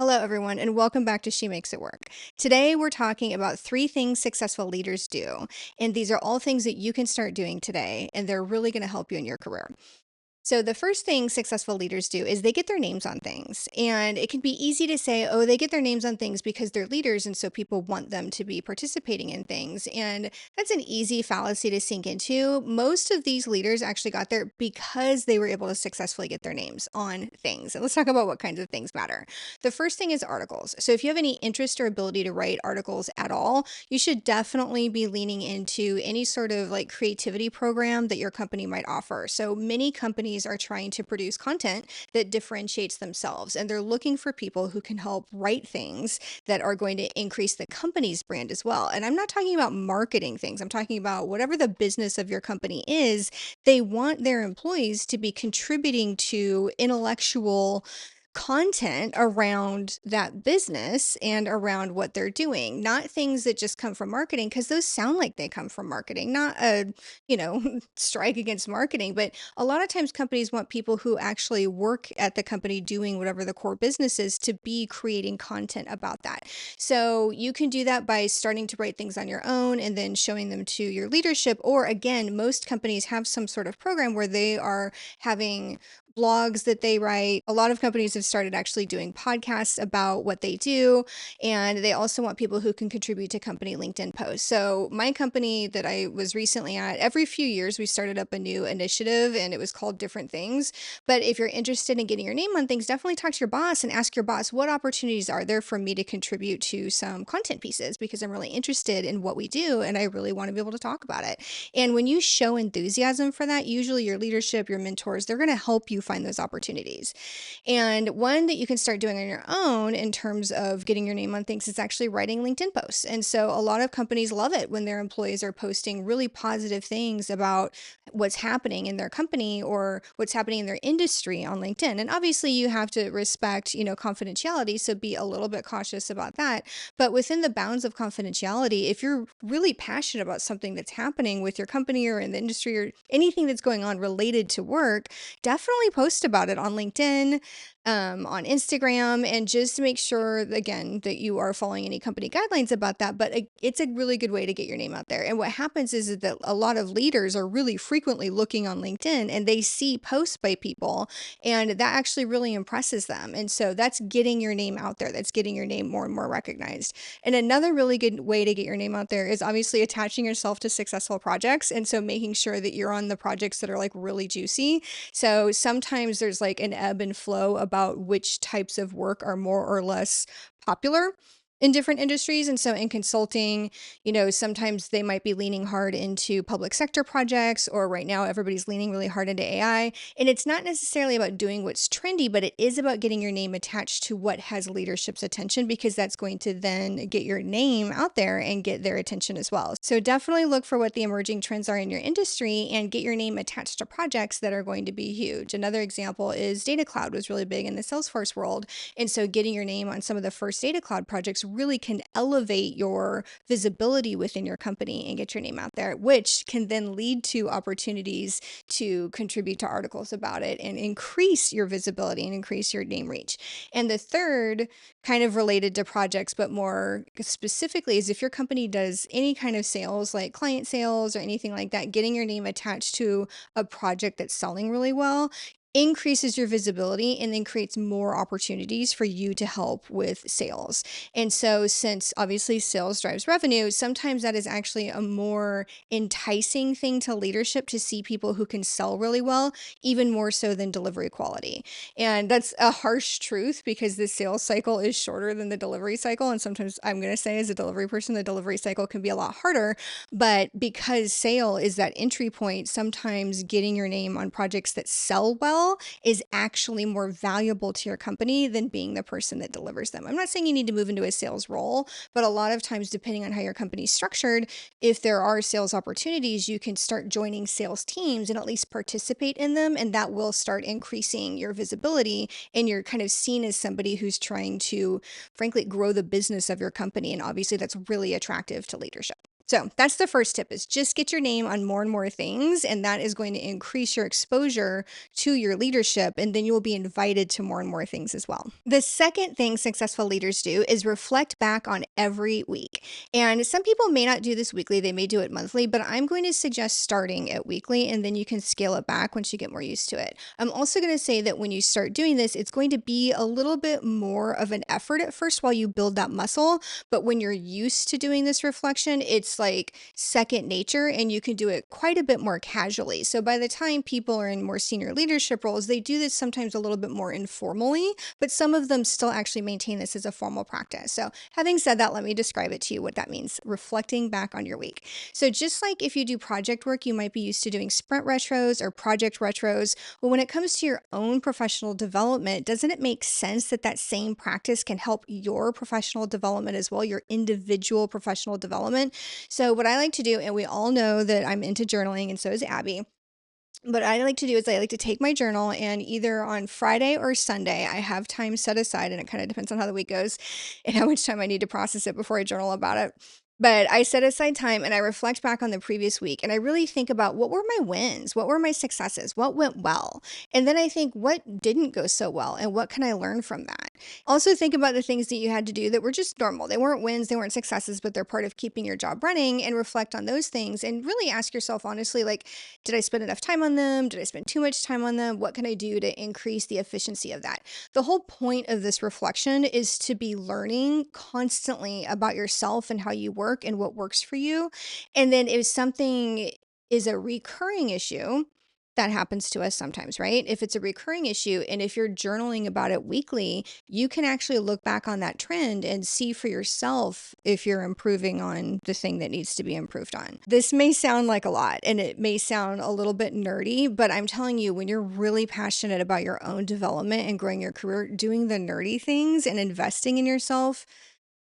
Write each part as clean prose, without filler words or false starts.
Hello, everyone, and welcome back to She Makes It Work. Today, we're talking about three things successful leaders do. And these are all things that you can start doing today, and they're really going to help you in your career. So, the first thing successful leaders do is they get their names on things. And it can be easy to say, oh, they get their names on things because they're leaders. And so people want them to be participating in things. And that's an easy fallacy to sink into. Most of these leaders actually got there because they were able to successfully get their names on things. And let's talk about what kinds of things matter. The first thing is articles. So, if you have any interest or ability to write articles at all, you should definitely be leaning into any sort of like creativity program that your company might offer. So many companies are trying to produce content that differentiates themselves, and they're looking for people who can help write things that are going to increase the company's brand as well. And I'm not talking about marketing things, I'm talking about whatever the business of your company is, they want their employees to be contributing to intellectual content around that business and around what they're doing, not things that just come from marketing, because those sound like they come from marketing. Not a, strike against marketing, but a lot of times companies want people who actually work at the company doing whatever the core business is to be creating content about that. So you can do that by starting to write things on your own and then showing them to your leadership. Or again, most companies have some sort of program where they are having blogs that they write. A lot of companies have started actually doing podcasts about what they do, and they also want people who can contribute to company LinkedIn posts. So my company that I was recently at, every few years we started up a new initiative, and it was called different things. But if you're interested in getting your name on things, definitely talk to your boss and ask your boss, what opportunities are there for me to contribute to some content pieces, because I'm really interested in what we do and I really want to be able to talk about it. And when you show enthusiasm for that, usually your leadership, your mentors, they're going to help you find those opportunities. And one that you can start doing on your own in terms of getting your name on things is actually writing LinkedIn posts. And so a lot of companies love it when their employees are posting really positive things about what's happening in their company or what's happening in their industry on LinkedIn. And obviously you have to respect, confidentiality, so be a little bit cautious about that. But within the bounds of confidentiality, if you're really passionate about something that's happening with your company or in the industry or anything that's going on related to work, definitely post about it on LinkedIn, on Instagram, and just make sure, again, that you are following any company guidelines about that. But it's a really good way to get your name out there. And what happens is that a lot of leaders are really frequently looking on LinkedIn and they see posts by people, and that actually really impresses them. And so that's getting your name out there. That's getting your name more and more recognized. And another really good way to get your name out there is obviously attaching yourself to successful projects. And so making sure that you're on the projects that are like really juicy. So sometimes there's like an ebb and flow about which types of work are more or less popular in different industries. And so in consulting, sometimes they might be leaning hard into public sector projects, or right now everybody's leaning really hard into AI. And it's not necessarily about doing what's trendy, but it is about getting your name attached to what has leadership's attention, because that's going to then get your name out there and get their attention as well. So definitely look for what the emerging trends are in your industry and get your name attached to projects that are going to be huge. Another example is Data Cloud was really big in the Salesforce world. And so getting your name on some of the first Data Cloud projects really can elevate your visibility within your company and get your name out there, which can then lead to opportunities to contribute to articles about it and increase your visibility and increase your name reach. And the third, kind of related to projects, but more specifically, is if your company does any kind of sales, like client sales or anything like that, getting your name attached to a project that's selling really well increases your visibility and then creates more opportunities for you to help with sales. And so, since obviously sales drives revenue, sometimes that is actually a more enticing thing to leadership to see people who can sell really well, even more so than delivery quality. And that's a harsh truth because the sales cycle is shorter than the delivery cycle. And sometimes I'm going to say, as a delivery person, the delivery cycle can be a lot harder. But because sale is that entry point, sometimes getting your name on projects that sell well is actually more valuable to your company than being the person that delivers them. I'm not saying you need to move into a sales role, but a lot of times, depending on how your company's structured, if there are sales opportunities, you can start joining sales teams and at least participate in them. And that will start increasing your visibility. And you're kind of seen as somebody who's trying to, frankly, grow the business of your company. And obviously, that's really attractive to leadership. So that's the first tip, is just get your name on more and more things, and that is going to increase your exposure to your leadership, and then you will be invited to more and more things as well. The second thing successful leaders do is reflect back on every week. And some people may not do this weekly, they may do it monthly, but I'm going to suggest starting at weekly, and then you can scale it back once you get more used to it. I'm also going to say that when you start doing this, it's going to be a little bit more of an effort at first while you build that muscle. But when you're used to doing this reflection, it's like second nature, and you can do it quite a bit more casually. So by the time people are in more senior leadership roles, they do this sometimes a little bit more informally, but some of them still actually maintain this as a formal practice. So having said that, let me describe it to you what that means. Reflecting back on your week. So just like if you do project work, you might be used to doing sprint retros or project retros. Well, when it comes to your own professional development, doesn't it make sense that that same practice can help your professional development as well, your individual professional development? So what I like to do, and we all know that I'm into journaling, and so is Abby. What I like to do is I like to take my journal, and either on Friday or Sunday, I have time set aside, and it kind of depends on how the week goes and how much time I need to process it before I journal about it. But I set aside time and I reflect back on the previous week, and I really think about what were my wins? What were my successes? What went well? And then I think, what didn't go so well, and what can I learn from that? Also think about the things that you had to do that were just normal. They weren't wins, they weren't successes, but they're part of keeping your job running, and reflect on those things and really ask yourself honestly, like, did I spend enough time on them? Did I spend too much time on them? What can I do to increase the efficiency of that? The whole point of this reflection is to be learning constantly about yourself and how you work and what works for you. And then if something is a recurring issue, that happens to us sometimes, right? If it's a recurring issue, and if you're journaling about it weekly, you can actually look back on that trend and see for yourself if you're improving on the thing that needs to be improved on. This may sound like a lot, and it may sound a little bit nerdy, but I'm telling you, when you're really passionate about your own development and growing your career, doing the nerdy things and investing in yourself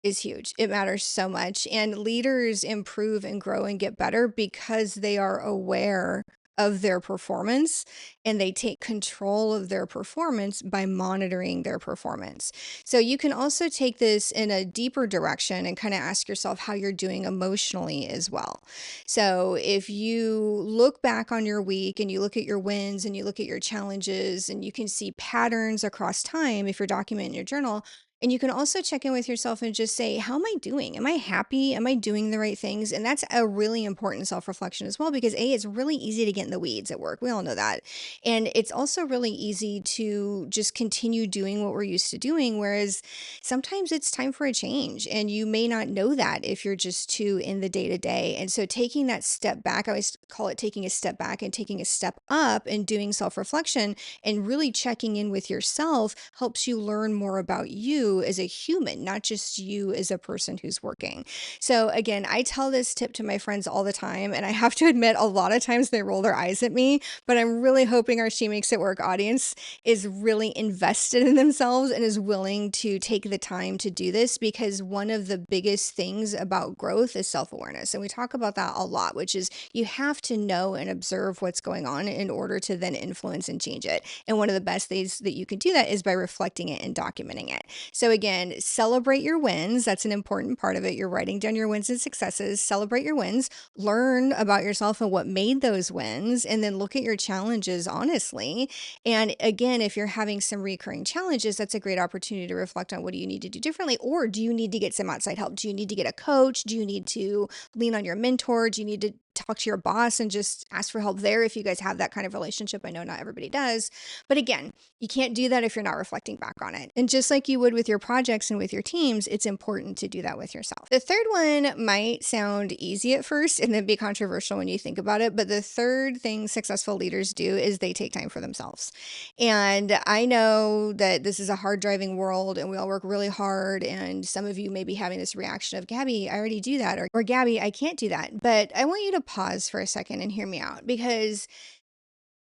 is huge. It matters so much. And leaders improve and grow and get better because they are aware of their performance, and they take control of their performance by monitoring their performance. So you can also take this in a deeper direction and kind of ask yourself how you're doing emotionally as well. So if you look back on your week and you look at your wins and you look at your challenges, and you can see patterns across time if you're documenting in your journal, and you can also check in with yourself and just say, how am I doing? Am I happy? Am I doing the right things? And that's a really important self-reflection as well, because A, it's really easy to get in the weeds at work. We all know that. And it's also really easy to just continue doing what we're used to doing, whereas sometimes it's time for a change. And you may not know that if you're just too in the day to day. And so taking that step back, I always call it taking a step back and taking a step up and doing self-reflection and really checking in with yourself helps you learn more about you as a human, not just you as a person who's working. So again, I tell this tip to my friends all the time, and I have to admit, a lot of times they roll their eyes at me, but I'm really hoping our She Makes It Work audience is really invested in themselves and is willing to take the time to do this, because one of the biggest things about growth is self-awareness. And we talk about that a lot, which is you have to know and observe what's going on in order to then influence and change it. And one of the best ways that you can do that is by reflecting it and documenting it. So again, celebrate your wins. That's an important part of it. You're writing down your wins and successes. Celebrate your wins. Learn about yourself and what made those wins, and then look at your challenges honestly. And again, if you're having some recurring challenges, that's a great opportunity to reflect on, what do you need to do differently? Or do you need to get some outside help? Do you need to get a coach? Do you need to lean on your mentor? Do you need to talk to your boss and just ask for help there if you guys have that kind of relationship? I know not everybody does. But again, you can't do that if you're not reflecting back on it. And just like you would with your projects and with your teams, it's important to do that with yourself. The third one might sound easy at first and then be controversial when you think about it. But the third thing successful leaders do is they take time for themselves. And I know that this is a hard driving world and we all work really hard. And some of you may be having this reaction of, Gabby, I already do that. Or Gabby, I can't do that. But I want you to pause for a second and hear me out, because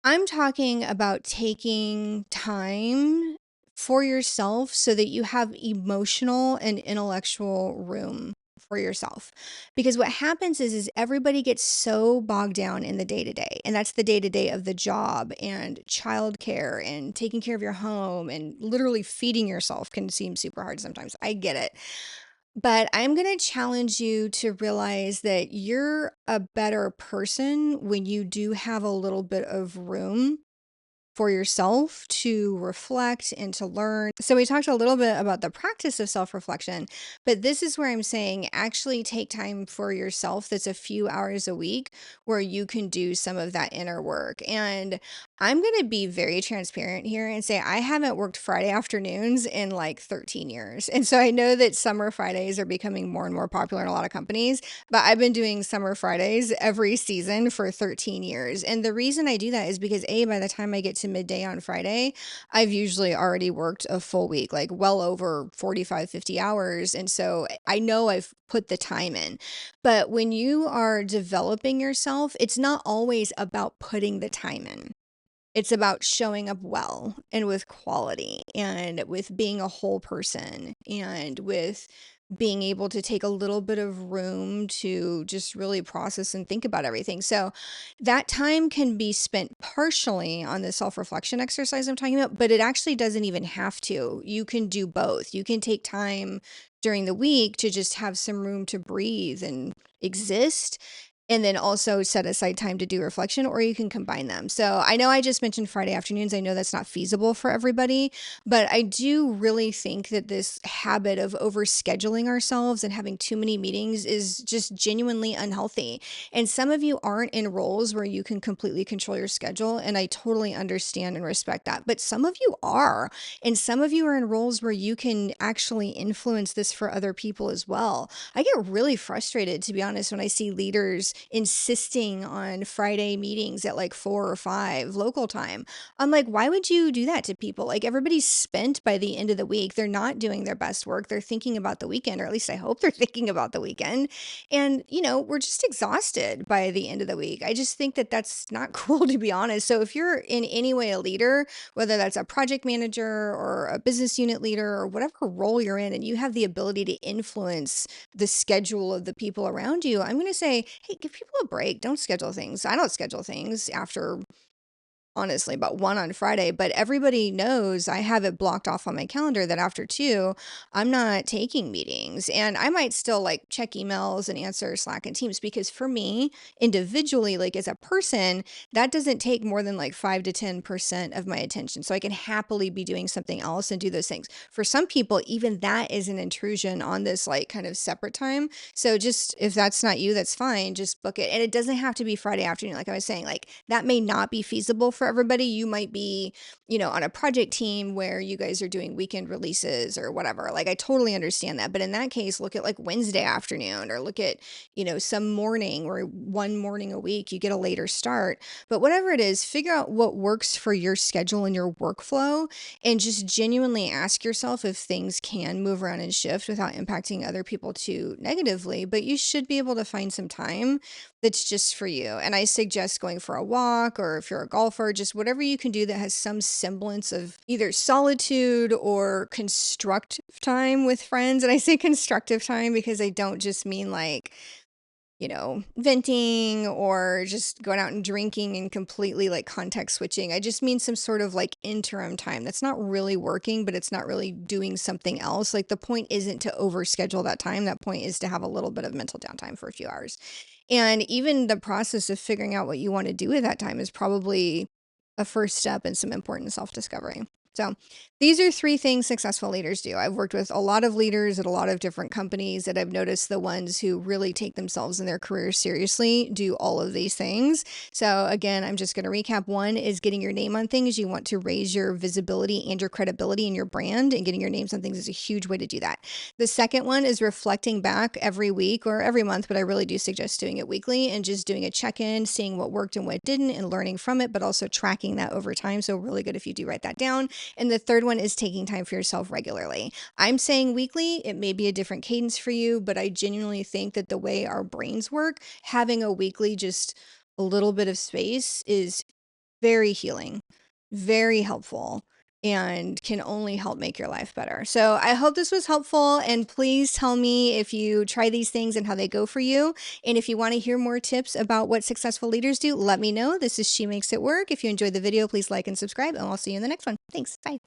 I'm talking about taking time for yourself so that you have emotional and intellectual room for yourself. Because what happens is everybody gets so bogged down in the day to day, and that's the day to day of the job and childcare and taking care of your home, and literally feeding yourself can seem super hard sometimes. I get it. But I'm going to challenge you to realize that you're a better person when you do have a little bit of room for yourself to reflect and to learn. So, we talked a little bit about the practice of self reflection, but this is where I'm saying actually take time for yourself that's a few hours a week where you can do some of that inner work. And I'm going to be very transparent here and say I haven't worked Friday afternoons in like 13 years. And so I know that summer Fridays are becoming more and more popular in a lot of companies, but I've been doing summer Fridays every season for 13 years. And the reason I do that is because A, by the time I get to midday on Friday, I've usually already worked a full week, like well over 45, 50 hours. And so I know I've put the time in. But when you are developing yourself, it's not always about putting the time in. It's about showing up well and with quality and with being a whole person and with being able to take a little bit of room to just really process and think about everything. So that time can be spent partially on the self-reflection exercise I'm talking about, but it actually doesn't even have to. You can do both. You can take time during the week to just have some room to breathe and exist, and then also set aside time to do reflection, or you can combine them. So I know I just mentioned Friday afternoons. I know that's not feasible for everybody, but I do really think that this habit of overscheduling ourselves and having too many meetings is just genuinely unhealthy. And some of you aren't in roles where you can completely control your schedule, and I totally understand and respect that. But some of you are, and some of you are in roles where you can actually influence this for other people as well. I get really frustrated, to be honest, when I see leaders insisting on Friday meetings at like 4 or 5 local time. I'm like, why would you do that to people? Like, everybody's spent by the end of the week. They're not doing their best work. They're thinking about the weekend, or at least I hope they're thinking about the weekend. And, we're just exhausted by the end of the week. I just think that that's not cool, to be honest. So if you're in any way a leader, whether that's a project manager or a business unit leader or whatever role you're in, and you have the ability to influence the schedule of the people around you, I'm going to say, hey, give people a break. Don't schedule things. I don't schedule things after, honestly, about 1 on Friday, but everybody knows I have it blocked off on my calendar that after 2, I'm not taking meetings. And I might still like check emails and answer Slack and Teams, because for me individually, like as a person, that doesn't take more than like 5 to 10% of my attention. So I can happily be doing something else and do those things. For some people, even that is an intrusion on this like kind of separate time. So just, if that's not you, that's fine. Just book it. And it doesn't have to be Friday afternoon. Like I was saying, like that may not be feasible for everybody. You might be, on a project team where you guys are doing weekend releases or whatever. Like I totally understand that. But in that case, look at like Wednesday afternoon, or look at, some morning, or one morning a week you get a later start. But whatever it is, figure out what works for your schedule and your workflow, and just genuinely ask yourself if things can move around and shift without impacting other people too negatively. But you should be able to find some time that's just for you. And I suggest going for a walk, or if you're a golfer, just whatever you can do that has some semblance of either solitude or constructive time with friends. And I say constructive time because I don't just mean like, venting or just going out and drinking and completely like context switching. I just mean some sort of like interim time that's not really working, but it's not really doing something else. Like the point isn't to overschedule that time. That point is to have a little bit of mental downtime for a few hours. And even the process of figuring out what you want to do with that time is probably a first step in some important self-discovery. So these are 3 things successful leaders do. I've worked with a lot of leaders at a lot of different companies, that I've noticed the ones who really take themselves and their careers seriously do all of these things. So again, I'm just going to recap. 1 is getting your name on things. You want to raise your visibility and your credibility in your brand, and getting your names on things is a huge way to do that. The second one is reflecting back every week or every month, but I really do suggest doing it weekly, and just doing a check-in, seeing what worked and what didn't, and learning from it, but also tracking that over time. So really good if you do write that down. And the third one is taking time for yourself regularly. I'm saying weekly. It may be a different cadence for you, but I genuinely think that the way our brains work, having a weekly, just a little bit of space is very healing, very helpful, and can only help make your life better. So I hope this was helpful, and please tell me if you try these things and how they go for you. And if you want to hear more tips about what successful leaders do, let me know. This is She Makes It Work. If you enjoyed the video, please like and subscribe, and I'll see you in the next one. Thanks. Bye.